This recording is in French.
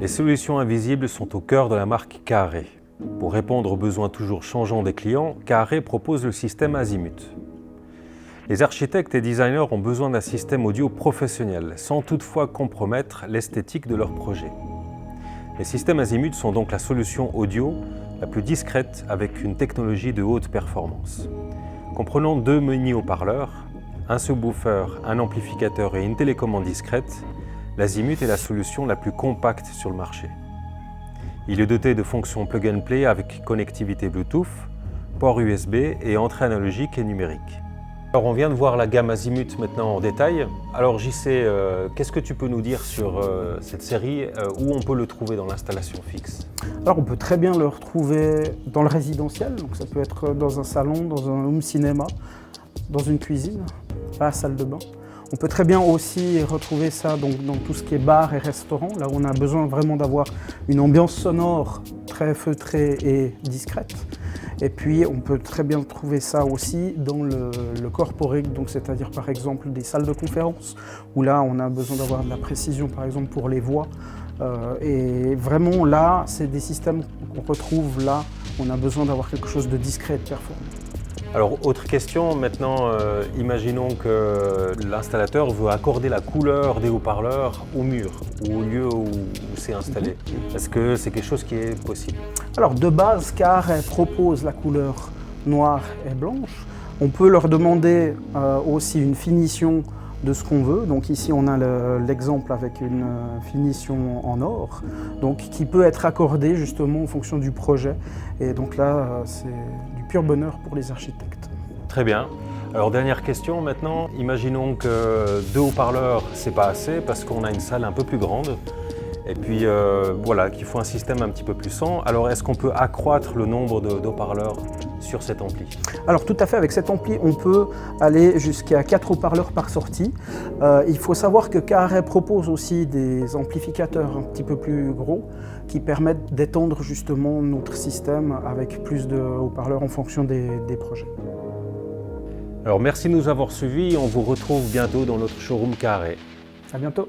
Les solutions invisibles sont au cœur de la marque Carré. Pour répondre aux besoins toujours changeants des clients, Carré propose le système Azimut. Les architectes et designers ont besoin d'un système audio professionnel, sans toutefois compromettre l'esthétique de leur projet. Les systèmes Azimut sont donc la solution audio la plus discrète avec une technologie de haute performance. Comprenant 2 mini-haut-parleurs, un subwoofer, un amplificateur et une télécommande discrète, l'Azimut est la solution la plus compacte sur le marché. Il est doté de fonctions plug and play avec connectivité Bluetooth, port USB et entrée analogique et numérique. Alors on vient de voir la gamme Azimut maintenant en détail. Alors JC, qu'est-ce que tu peux nous dire sur cette série, où on peut le trouver dans l'installation fixe? Alors on peut très bien le retrouver dans le résidentiel, donc ça peut être dans un salon, dans un home cinéma, dans une cuisine, à la salle de bain. On peut très bien aussi retrouver ça donc, dans tout ce qui est bar et restaurant, là où on a besoin vraiment d'avoir une ambiance sonore très feutrée et discrète. Et puis on peut très bien trouver ça aussi dans le corporate, donc c'est-à-dire par exemple des salles de conférence, où là on a besoin d'avoir de la précision par exemple pour les voix. Et vraiment là, c'est des systèmes qu'on retrouve là, on a besoin d'avoir quelque chose de discret et de performant. Alors, autre question, maintenant, imaginons que l'installateur veut accorder la couleur des haut-parleurs au mur ou au lieu où c'est installé. Est-ce que c'est quelque chose qui est possible? Alors, de base, Carré propose la couleur noire et blanche. On peut leur demander aussi une finition de ce qu'on veut. Donc ici, on a l'exemple avec une finition en or, donc qui peut être accordée justement en fonction du projet. Et donc là, c'est du pur bonheur pour les architectes. Très bien. Alors dernière question maintenant, imaginons que 2 haut-parleurs, c'est pas assez parce qu'on a une salle un peu plus grande. Et puis voilà, qu'il faut un système un petit peu plus puissant. Alors est-ce qu'on peut accroître le nombre de haut-parleurs sur cet ampli? Alors tout à fait, avec cet ampli, on peut aller jusqu'à 4 haut-parleurs par sortie. Il faut savoir que Carré propose aussi des amplificateurs un petit peu plus gros qui permettent d'étendre justement notre système avec plus de haut-parleurs en fonction des projets. Alors merci de nous avoir suivis, on vous retrouve bientôt dans notre showroom Carré. À bientôt.